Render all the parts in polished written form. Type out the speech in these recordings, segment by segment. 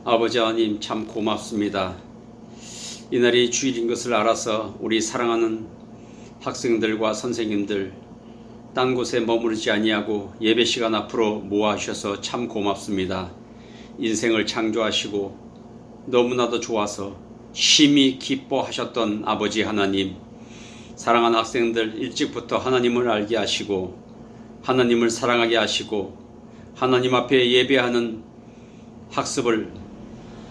아버지 하나님 참 고맙습니다. 이날이 주일인 것을 알아서 우리 사랑하는 학생들과 선생님들 딴 곳에 머무르지 아니하고 예배 시간 앞으로 모아주셔서 참 고맙습니다. 인생을 창조하시고 너무나도 좋아서 심히 기뻐하셨던 아버지 하나님, 사랑하는 학생들 일찍부터 하나님을 알게 하시고 하나님을 사랑하게 하시고 하나님 앞에 예배하는 학습을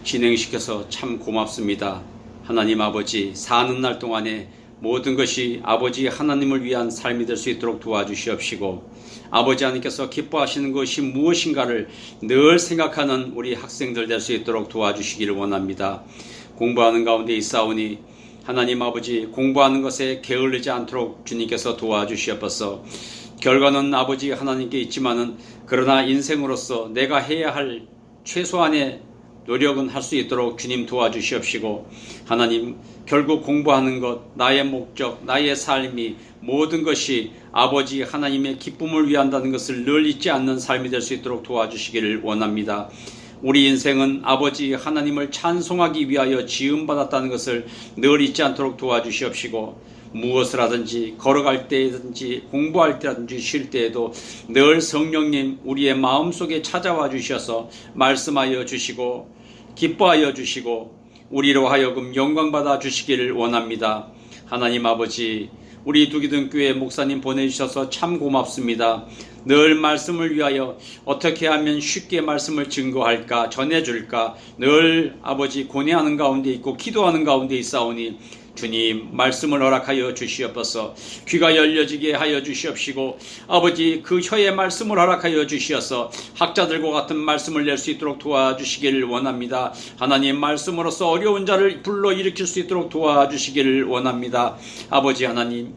진행시켜서 참 고맙습니다. 하나님 아버지, 사는 날 동안에 모든 것이 아버지 하나님을 위한 삶이 될 수 있도록 도와주시옵시고 아버지 하나님께서 기뻐하시는 것이 무엇인가를 늘 생각하는 우리 학생들 될 수 있도록 도와주시기를 원합니다. 공부하는 가운데 있사오니 하나님 아버지, 공부하는 것에 게을르지 않도록 주님께서 도와주시옵소서. 결과는 아버지 하나님께 있지만은 그러나 인생으로서 내가 해야 할 최소한의 노력은 할 수 있도록 주님 도와주시옵시고 하나님, 결국 공부하는 것, 나의 목적, 나의 삶이 모든 것이 아버지 하나님의 기쁨을 위한다는 것을 늘 잊지 않는 삶이 될 수 있도록 도와주시기를 원합니다. 우리 인생은 아버지 하나님을 찬송하기 위하여 지음받았다는 것을 늘 잊지 않도록 도와주시옵시고 무엇을 하든지 걸어갈 때든지 공부할 때든지 쉴 때에도 늘 성령님 우리의 마음속에 찾아와 주셔서 말씀하여 주시고 기뻐하여 주시고 우리로 하여금 영광받아 주시기를 원합니다. 하나님 아버지, 우리 두기등교회 목사님 보내주셔서 참 고맙습니다. 늘 말씀을 위하여 어떻게 하면 쉽게 말씀을 증거할까, 전해줄까 늘 아버지 고뇌하는 가운데 있고 기도하는 가운데 있사오니 주님 말씀을 허락하여 주시옵소서. 귀가 열려지게 하여 주시옵시고 아버지 그 혀의 말씀을 허락하여 주시어서 학자들과 같은 말씀을 낼 수 있도록 도와주시기를 원합니다. 하나님 말씀으로서 어려운 자를 불러일으킬 수 있도록 도와주시기를 원합니다. 아버지 하나님,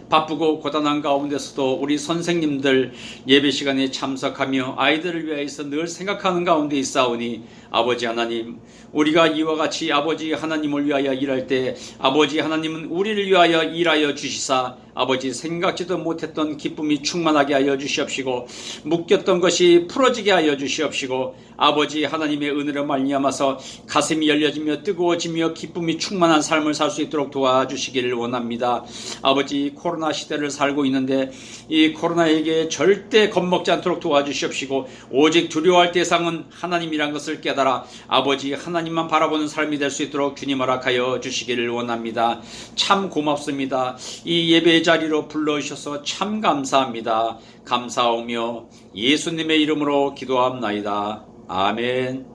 바쁘고 고단한 가운데서도 우리 선생님들 예배 시간에 참석하며 아이들을 위해서 늘 생각하는 가운데 있사오니 아버지 하나님, 우리가 이와 같이 아버지 하나님을 위하여 일할 때 아버지 하나님은 우리를 위하여 일하여 주시사 아버지 생각지도 못했던 기쁨이 충만하게 하여 주시옵시고 묶였던 것이 풀어지게 하여 주시옵시고 아버지 하나님의 은혜로 말미암아서 가슴이 열려지며 뜨거워지며 기쁨이 충만한 삶을 살 수 있도록 도와주시기를 원합니다. 아버지, 코로나 시대를 살고 있는데 이 코로나에게 절대 겁먹지 않도록 도와주시옵시고 오직 두려워할 대상은 하나님이란 것을 깨달아 아버지 하나님만 바라보는 삶이 될 수 있도록 주님 허락하여 주시기를 원합니다. 참 고맙습니다. 이 예배의 자리로 불러주셔서 참 감사합니다. 감사하오며 예수님의 이름으로 기도합나이다. 아멘.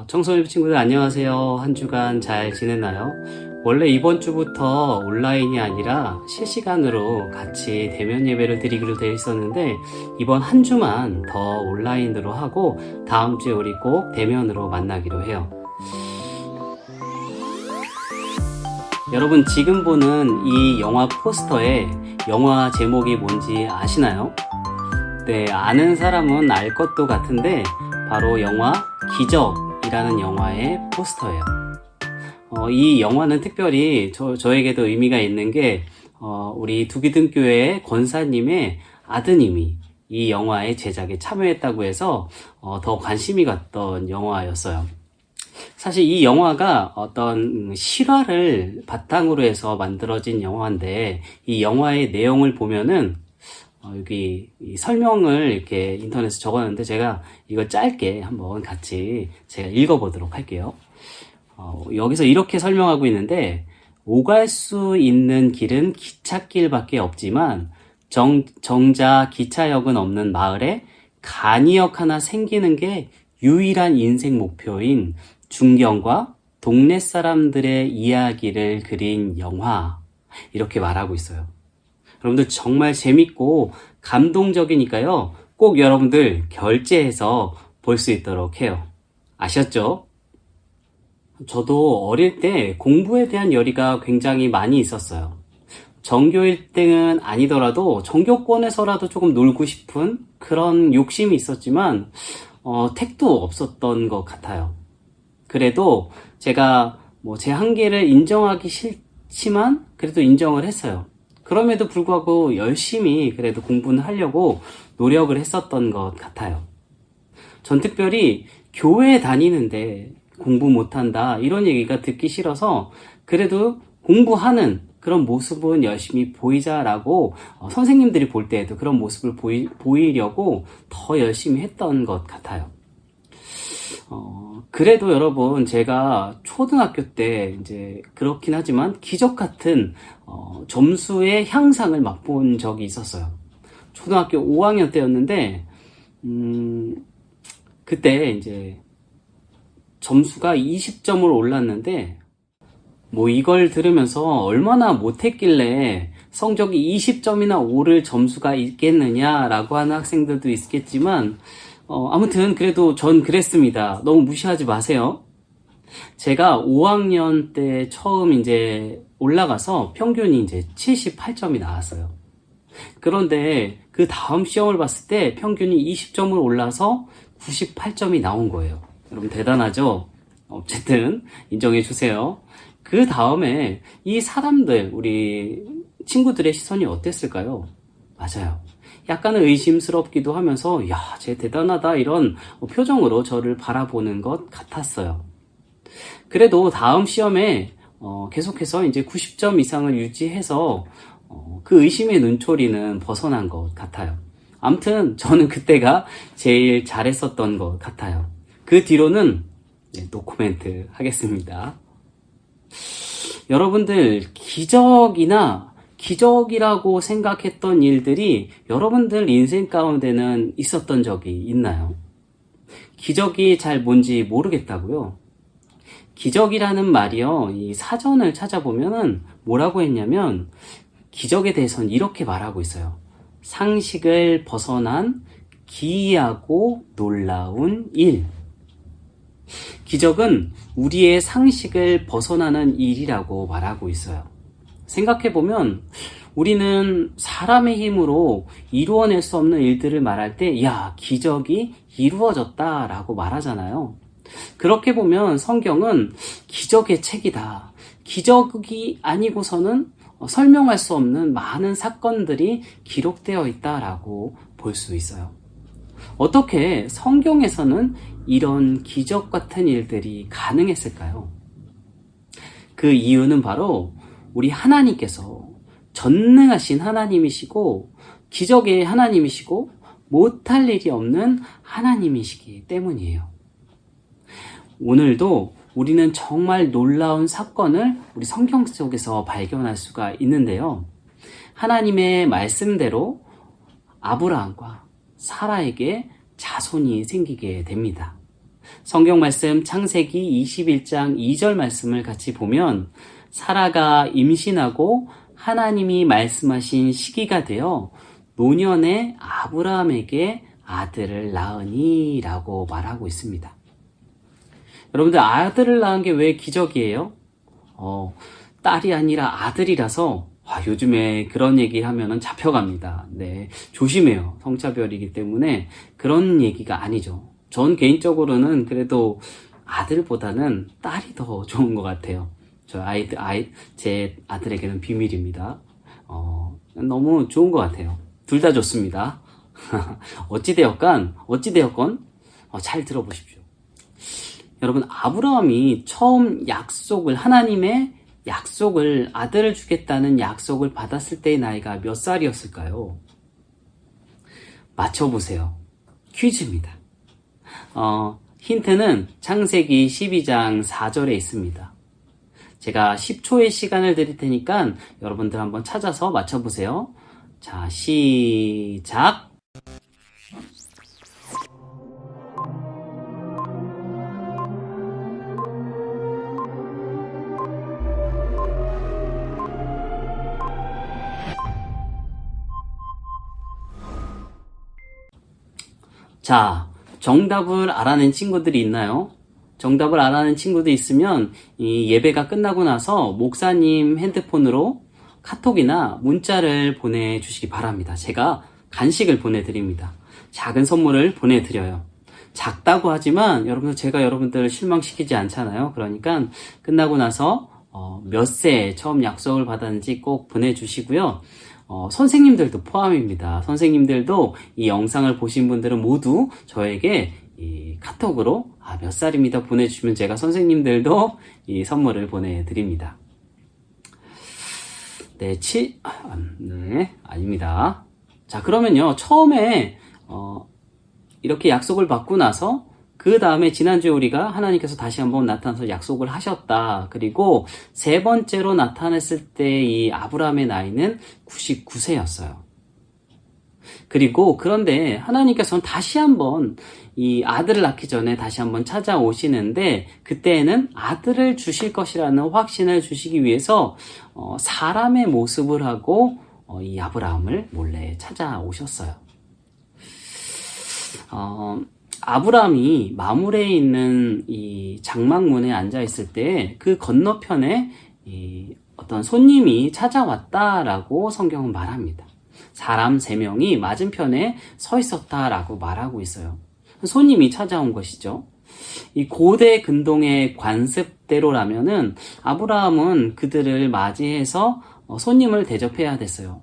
청소년 친구들 안녕하세요. 한 주간 잘 지냈나요? 원래 이번 주부터 온라인이 아니라 실시간으로 같이 대면 예배를 드리기로 되어 있었는데 이번 한 주만 더 온라인으로 하고 다음 주에 우리 꼭 대면으로 만나기로 해요. 여러분, 지금 보는 이 영화 포스터에 영화 제목이 뭔지 아시나요? 네, 아는 사람은 알 것도 같은데 바로 영화 기적이라는 영화의 포스터예요. 이 영화는 특별히 저에게도 의미가 있는 게 우리 두기등교회 권사님의 아드님이 이 영화의 제작에 참여했다고 해서 더 관심이 갔던 영화였어요. 사실 이 영화가 어떤 실화를 바탕으로 해서 만들어진 영화인데 이 영화의 내용을 보면은 여기 설명을 이렇게 인터넷에 적었는데 제가 이거 짧게 한번 같이 제가 읽어보도록 할게요. 여기서 이렇게 설명하고 있는데 오갈 수 있는 길은 기찻길밖에 없지만 정작 기차역은 없는 마을에 간이역 하나 생기는 게 유일한 인생 목표인 중경과 동네 사람들의 이야기를 그린 영화, 이렇게 말하고 있어요. 여러분들 정말 재밌고 감동적이니까요, 꼭 여러분들 결제해서 볼 수 있도록 해요. 아셨죠? 저도 어릴 때 공부에 대한 열의가 굉장히 많이 있었어요. 전교 1등은 아니더라도 전교권에서라도 조금 놀고 싶은 그런 욕심이 있었지만 택도 없었던 것 같아요. 그래도 제가 제 한계를 인정하기 싫지만 그래도 인정을 했어요. 그럼에도 불구하고 열심히 그래도 공부는 하려고 노력을 했었던 것 같아요. 전 특별히 교회 다니는데 공부 못한다 이런 얘기가 듣기 싫어서 그래도 공부하는 그런 모습은 열심히 보이자라고 선생님들이 볼 때에도 그런 모습을 보이려고 더 열심히 했던 것 같아요. 그래도 여러분 제가 초등학교 때 이제 그렇긴 하지만 기적 같은 점수의 향상을 맛본 적이 있었어요. 초등학교 5학년 때였는데 그때 이제 점수가 20점을 올랐는데 뭐 이걸 들으면서 얼마나 못했길래 성적이 20점이나 오를 점수가 있겠느냐라고 하는 학생들도 있겠지만 아무튼 그래도 전 그랬습니다. 너무 무시하지 마세요. 제가 5학년 때 처음 이제 올라가서 평균이 이제 78점이 나왔어요. 그런데 그 다음 시험을 봤을 때 평균이 20점을 올라서 98점이 나온 거예요. 여러분 대단하죠? 어쨌든 인정해 주세요. 그 다음에 이 사람들, 우리 친구들의 시선이 어땠을까요? 맞아요. 약간은 의심스럽기도 하면서 야, 쟤 대단하다 이런 표정으로 저를 바라보는 것 같았어요. 그래도 다음 시험에 계속해서 이제 90점 이상을 유지해서 그 의심의 눈초리는 벗어난 것 같아요. 아무튼 저는 그때가 제일 잘했었던 것 같아요. 그 뒤로는 노코멘트 하겠습니다. 여러분들 기적이라고 생각했던 일들이 여러분들 인생 가운데는 있었던 적이 있나요? 기적이 잘 뭔지 모르겠다고요? 기적이라는 말이요, 이 사전을 찾아보면은 뭐라고 했냐면 기적에 대해서는 이렇게 말하고 있어요. 상식을 벗어난 기이하고 놀라운 일. 기적은 우리의 상식을 벗어나는 일이라고 말하고 있어요. 생각해보면 우리는 사람의 힘으로 이루어낼 수 없는 일들을 말할 때 야, 기적이 이루어졌다라고 말하잖아요. 그렇게 보면 성경은 기적의 책이다. 기적이 아니고서는 설명할 수 없는 많은 사건들이 기록되어 있다라고 볼 수 있어요. 어떻게 성경에서는 이런 기적 같은 일들이 가능했을까요? 그 이유는 바로 우리 하나님께서 전능하신 하나님이시고 기적의 하나님이시고 못할 일이 없는 하나님이시기 때문이에요. 오늘도 우리는 정말 놀라운 사건을 우리 성경 속에서 발견할 수가 있는데요. 하나님의 말씀대로 아브라함과 사라에게 자손이 생기게 됩니다. 성경 말씀 창세기 21장 2절 말씀을 같이 보면 사라가 임신하고 하나님이 말씀하신 시기가 되어 노년에 아브라함에게 아들을 낳으니 라고 말하고 있습니다. 여러분들 아들을 낳은 게 왜 기적이에요? 딸이 아니라 아들이라서 요즘에 그런 얘기 하면은 잡혀갑니다. 네, 조심해요. 성차별이기 때문에 그런 얘기가 아니죠. 전 개인적으로는 그래도 아들보다는 딸이 더 좋은 것 같아요. 제 아들에게는 비밀입니다. 너무 좋은 것 같아요. 둘 다 좋습니다. 어찌되었건 잘 들어보십시오. 여러분, 아브라함이 처음 하나님의 약속을, 아들을 주겠다는 약속을 받았을 때의 나이가 몇 살이었을까요? 맞춰보세요. 퀴즈입니다. 힌트는 창세기 12장 4절에 있습니다. 제가 10초의 시간을 드릴 테니까 여러분들 한번 찾아서 맞춰보세요. 자, 시작! 자, 정답을 알아낸 친구들이 있나요? 정답을 알아낸 친구도 있으면 이 예배가 끝나고 나서 목사님 핸드폰으로 카톡이나 문자를 보내주시기 바랍니다. 제가 간식을 보내드립니다. 작은 선물을 보내드려요. 작다고 하지만 제가 여러분들을 실망시키지 않잖아요. 그러니까 끝나고 나서 몇 세 처음 약속을 받았는지 꼭 보내주시고요. 선생님들도 포함입니다. 선생님들도 이 영상을 보신 분들은 모두 저에게 이 카톡으로 몇 살입니다 보내주시면 제가 선생님들도 이 선물을 보내드립니다. 네, 네, 아닙니다. 자, 그러면요, 처음에, 이렇게 약속을 받고 나서, 그 다음에 지난주에 우리가 하나님께서 다시 한번 나타나서 약속을 하셨다. 그리고 세 번째로 나타났을 때 이 아브라함의 나이는 99세였어요. 그리고 그런데 하나님께서는 다시 한번 이 아들을 낳기 전에 다시 한번 찾아오시는데 그때에는 아들을 주실 것이라는 확신을 주시기 위해서 사람의 모습을 하고 이 아브라함을 몰래 찾아오셨어요. 아브라함이 마물에 있는 이 장막문에 앉아 있을 때 그 건너편에 어떤 손님이 찾아왔다라고 성경은 말합니다. 사람 3명이 맞은편에 서 있었다라고 말하고 있어요. 손님이 찾아온 것이죠. 이 고대 근동의 관습대로라면은 아브라함은 그들을 맞이해서 손님을 대접해야 됐어요.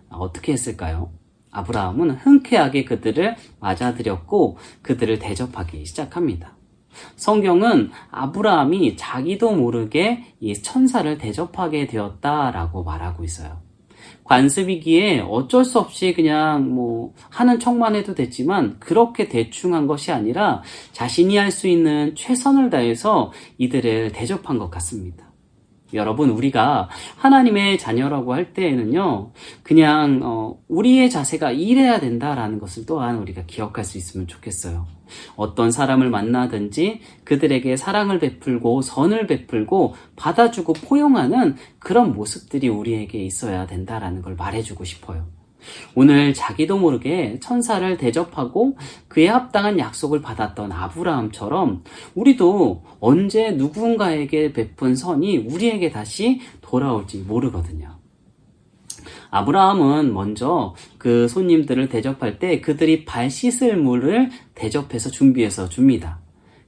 어떻게 했을까요? 아브라함은 흔쾌하게 그들을 맞아들였고 그들을 대접하기 시작합니다. 성경은 아브라함이 자기도 모르게 이 천사를 대접하게 되었다라고 말하고 있어요. 관습이기에 어쩔 수 없이 그냥 하는 척만 해도 됐지만 그렇게 대충 한 것이 아니라 자신이 할 수 있는 최선을 다해서 이들을 대접한 것 같습니다. 여러분, 우리가 하나님의 자녀라고 할 때에는요, 그냥 우리의 자세가 이래야 된다라는 것을 또한 우리가 기억할 수 있으면 좋겠어요. 어떤 사람을 만나든지 그들에게 사랑을 베풀고 선을 베풀고 받아주고 포용하는 그런 모습들이 우리에게 있어야 된다라는 걸 말해주고 싶어요. 오늘 자기도 모르게 천사를 대접하고 그에 합당한 약속을 받았던 아브라함처럼 우리도 언제 누군가에게 베푼 선이 우리에게 다시 돌아올지 모르거든요. 아브라함은 먼저 그 손님들을 대접할 때 그들이 발 씻을 물을 대접해서 준비해서 줍니다.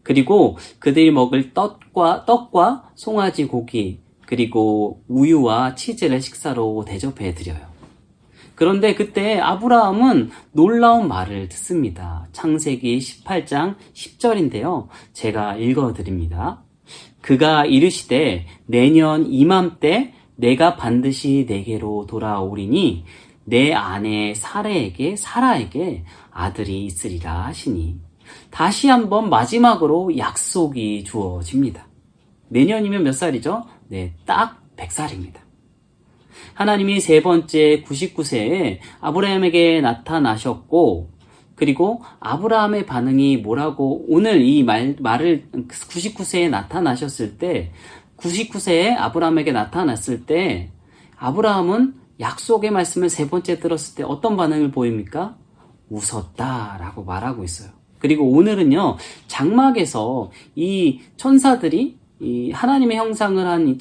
그리고 그들이 먹을 떡과 송아지 고기 그리고 우유와 치즈를 식사로 대접해 드려요. 그런데 그때 아브라함은 놀라운 말을 듣습니다. 창세기 18장 10절인데요. 제가 읽어드립니다. 그가 이르시되 내년 이맘때 내가 반드시 내게로 돌아오리니 내 아내 사라에게 아들이 있으리라 하시니 다시 한번 마지막으로 약속이 주어집니다. 내년이면 몇 살이죠? 네, 딱 100살입니다. 하나님이 세 번째 99세에 아브라함에게 나타나셨고 그리고 아브라함의 반응이 뭐라고 오늘 이 말을 99세에 나타나셨을 때 99세에 아브라함에게 나타났을 때 아브라함은 약속의 말씀을 세 번째 들었을 때 어떤 반응을 보입니까? 웃었다라고 말하고 있어요. 그리고 오늘은요, 장막에서 이 천사들이 이 하나님의 형상을 한 이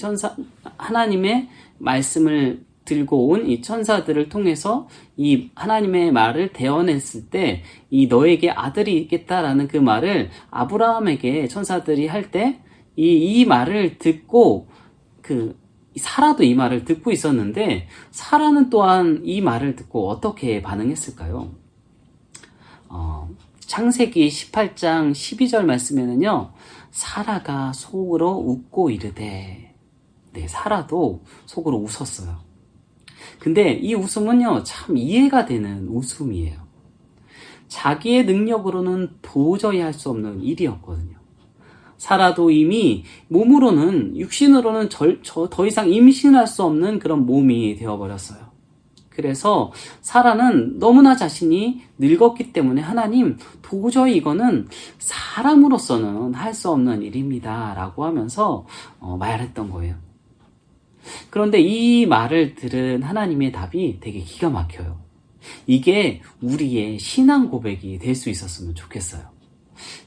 하나님의 말씀을 들고 온 이 천사들을 통해서 이 하나님의 말을 대언했을 때 이 너에게 아들이 있겠다라는 그 말을 아브라함에게 천사들이 할 때 이 말을 듣고 사라도 이 말을 듣고 있었는데 사라는 또한 이 말을 듣고 어떻게 반응했을까요? 창세기 18장 12절 말씀에는요, 사라가 속으로 웃고 이르되, 네, 사라도 속으로 웃었어요. 근데 이 웃음은요, 참 이해가 되는 웃음이에요. 자기의 능력으로는 도저히 할 수 없는 일이었거든요. 사라도 이미 몸으로는, 육신으로는 더 이상 임신할 수 없는 그런 몸이 되어버렸어요. 그래서 사라는 너무나 자신이 늙었기 때문에 하나님, 도저히 이거는 사람으로서는 할 수 없는 일입니다 라고 하면서 말했던 거예요. 그런데 이 말을 들은 하나님의 답이 되게 기가 막혀요. 이게 우리의 신앙 고백이 될 수 있었으면 좋겠어요.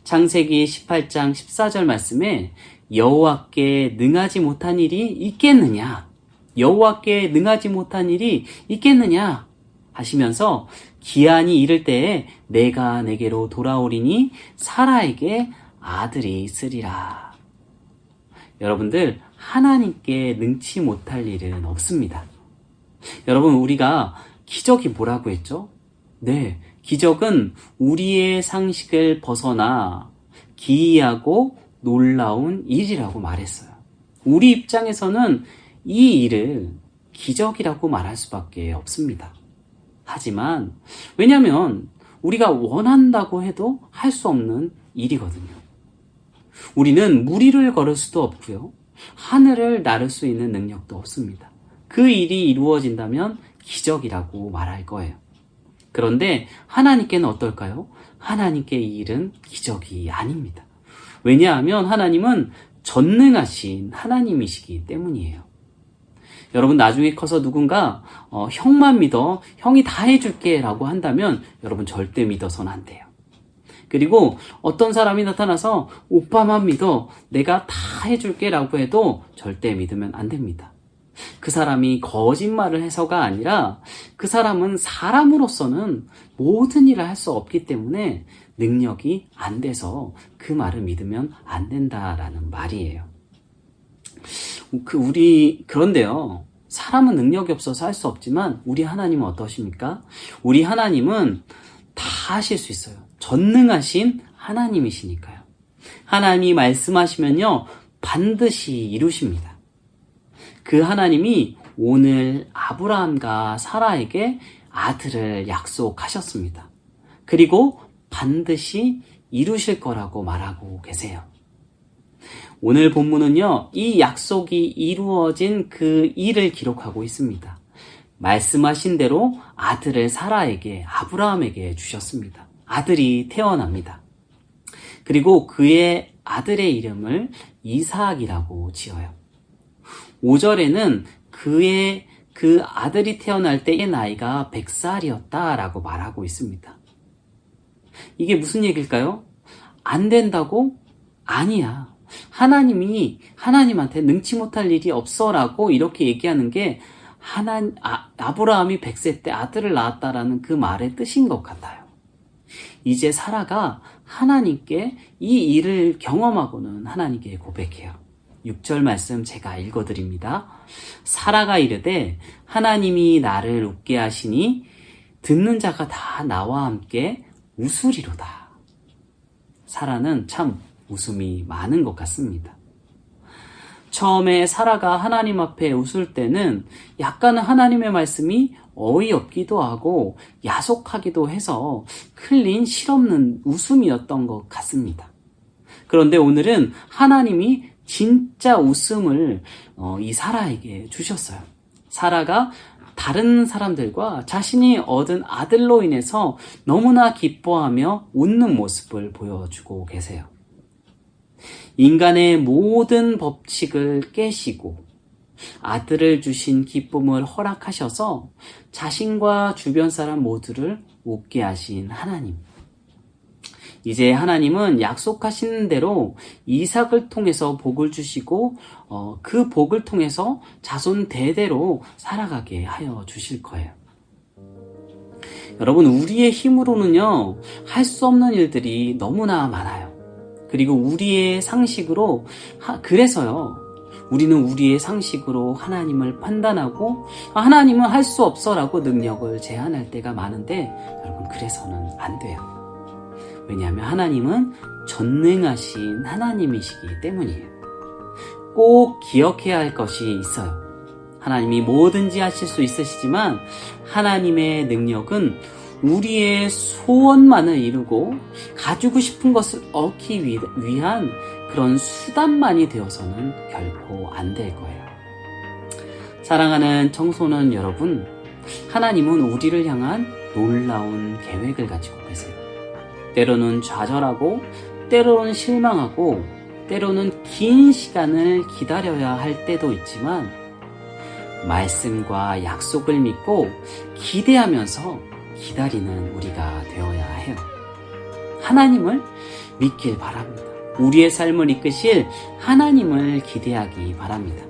창세기 18장 14절 말씀에 여호와께 능하지 못한 일이 있겠느냐? 여호와께 능하지 못한 일이 있겠느냐? 하시면서 기한이 이를 때에 내가 내게로 돌아오리니 사라에게 아들이 있으리라. 여러분들, 하나님께 능치 못할 일은 없습니다. 여러분, 우리가 기적이 뭐라고 했죠? 네, 기적은 우리의 상식을 벗어나 기이하고 놀라운 일이라고 말했어요. 우리 입장에서는 이 일을 기적이라고 말할 수밖에 없습니다. 하지만 왜냐하면 우리가 원한다고 해도 할 수 없는 일이거든요. 우리는 무리를 걸을 수도 없고요. 하늘을 나를 수 있는 능력도 없습니다. 그 일이 이루어진다면 기적이라고 말할 거예요. 그런데 하나님께는 어떨까요? 하나님께 이 일은 기적이 아닙니다. 왜냐하면 하나님은 전능하신 하나님이시기 때문이에요. 여러분 나중에 커서 누군가 형만 믿어, 형이 다 해줄게 라고 한다면 여러분 절대 믿어서는 안 돼요. 그리고 어떤 사람이 나타나서 오빠만 믿어, 내가 다 해줄게 라고 해도 절대 믿으면 안 됩니다. 그 사람이 거짓말을 해서가 아니라 그 사람은 사람으로서는 모든 일을 할 수 없기 때문에 능력이 안 돼서 그 말을 믿으면 안 된다라는 말이에요. 그런데요, 사람은 능력이 없어서 할 수 없지만 우리 하나님은 어떠십니까? 우리 하나님은 다 하실 수 있어요. 전능하신 하나님이시니까요. 하나님이 말씀하시면요, 반드시 이루십니다. 그 하나님이 오늘 아브라함과 사라에게 아들을 약속하셨습니다. 그리고 반드시 이루실 거라고 말하고 계세요. 오늘 본문은요, 이 약속이 이루어진 그 일을 기록하고 있습니다. 말씀하신 대로 아들을 사라에게, 아브라함에게 주셨습니다. 아들이 태어납니다. 그리고 그의 아들의 이름을 이삭이라고 지어요. 5절에는 그 아들이 태어날 때의 나이가 100살이었다라고 말하고 있습니다. 이게 무슨 얘기일까요? 안 된다고? 아니야. 하나님이 하나님한테 능치 못할 일이 없어라고 이렇게 얘기하는 게 아브라함이 100세 때 아들을 낳았다라는 그 말의 뜻인 것 같아요. 이제 사라가 하나님께 이 일을 경험하고는 하나님께 고백해요. 6절 말씀 제가 읽어드립니다. 사라가 이르되 하나님이 나를 웃게 하시니 듣는 자가 다 나와 함께 웃으리로다. 사라는 참 웃음이 많은 것 같습니다. 처음에 사라가 하나님 앞에 웃을 때는 약간은 하나님의 말씀이 어이없기도 하고 야속하기도 해서 흘린 실없는 웃음이었던 것 같습니다. 그런데 오늘은 하나님이 진짜 웃음을 이 사라에게 주셨어요. 사라가 다른 사람들과 자신이 얻은 아들로 인해서 너무나 기뻐하며 웃는 모습을 보여주고 계세요. 인간의 모든 법칙을 깨시고 아들을 주신 기쁨을 허락하셔서 자신과 주변 사람 모두를 웃게 하신 하나님. 이제 하나님은 약속하신 대로 이삭을 통해서 복을 주시고 그 복을 통해서 자손 대대로 살아가게 하여 주실 거예요. 여러분, 우리의 힘으로는요, 할 수 없는 일들이 너무나 많아요. 그리고 우리의 상식으로, 그래서요, 우리는 우리의 상식으로 하나님을 판단하고 하나님은 할 수 없어라고 능력을 제한할 때가 많은데 여러분, 그래서는 안 돼요. 왜냐하면 하나님은 전능하신 하나님이시기 때문이에요. 꼭 기억해야 할 것이 있어요. 하나님이 뭐든지 하실 수 있으시지만 하나님의 능력은 우리의 소원만을 이루고 가지고 싶은 것을 얻기 위한 그런 수단만이 되어서는 결코 안 될 거예요. 사랑하는 청소년 여러분, 하나님은 우리를 향한 놀라운 계획을 가지고 계세요. 때로는 좌절하고, 때로는 실망하고, 때로는 긴 시간을 기다려야 할 때도 있지만 말씀과 약속을 믿고 기대하면서 기다리는 우리가 되어야 해요. 하나님을 믿길 바랍니다. 우리의 삶을 이끄실 하나님을 기대하기 바랍니다.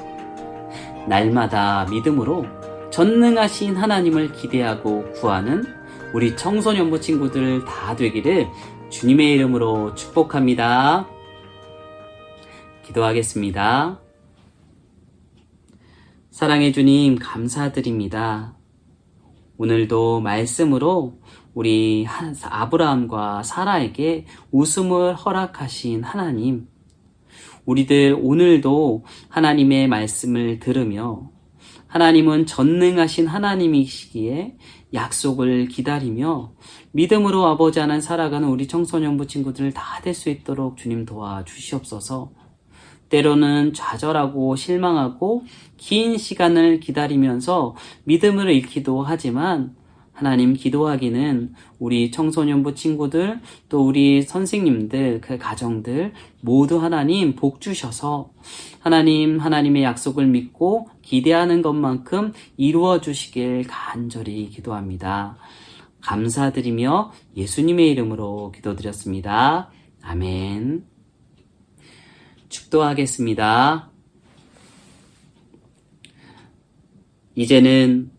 날마다 믿음으로 전능하신 하나님을 기대하고 구하는 우리 청소년부 친구들 다 되기를 주님의 이름으로 축복합니다. 기도하겠습니다. 사랑해 주님, 감사드립니다. 오늘도 말씀으로 우리 아브라함과 사라에게 웃음을 허락하신 하나님, 우리들 오늘도 하나님의 말씀을 들으며 하나님은 전능하신 하나님이시기에 약속을 기다리며 믿음으로 아버지 안에 살아가는 우리 청소년부 친구들 다 될 수 있도록 주님 도와주시옵소서. 때로는 좌절하고 실망하고 긴 시간을 기다리면서 믿음을 잃기도 하지만 하나님, 기도하기는 우리 청소년부 친구들 또 우리 선생님들 그 가정들 모두 하나님 복 주셔서 하나님의 약속을 믿고 기대하는 것만큼 이루어 주시길 간절히 기도합니다. 감사드리며 예수님의 이름으로 기도드렸습니다. 아멘. 축도하겠습니다. 이제는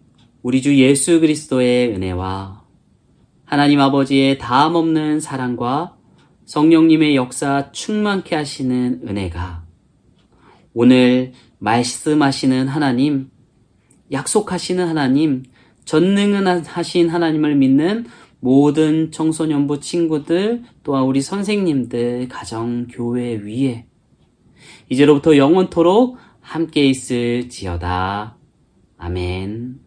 우리 주 예수 그리스도의 은혜와 하나님 아버지의 다함없는 사랑과 성령님의 역사 충만케 하시는 은혜가 오늘 말씀하시는 하나님, 약속하시는 하나님, 전능하신 하나님을 믿는 모든 청소년부 친구들 또한 우리 선생님들 가정 교회 위에 이제로부터 영원토록 함께 있을지어다. 아멘.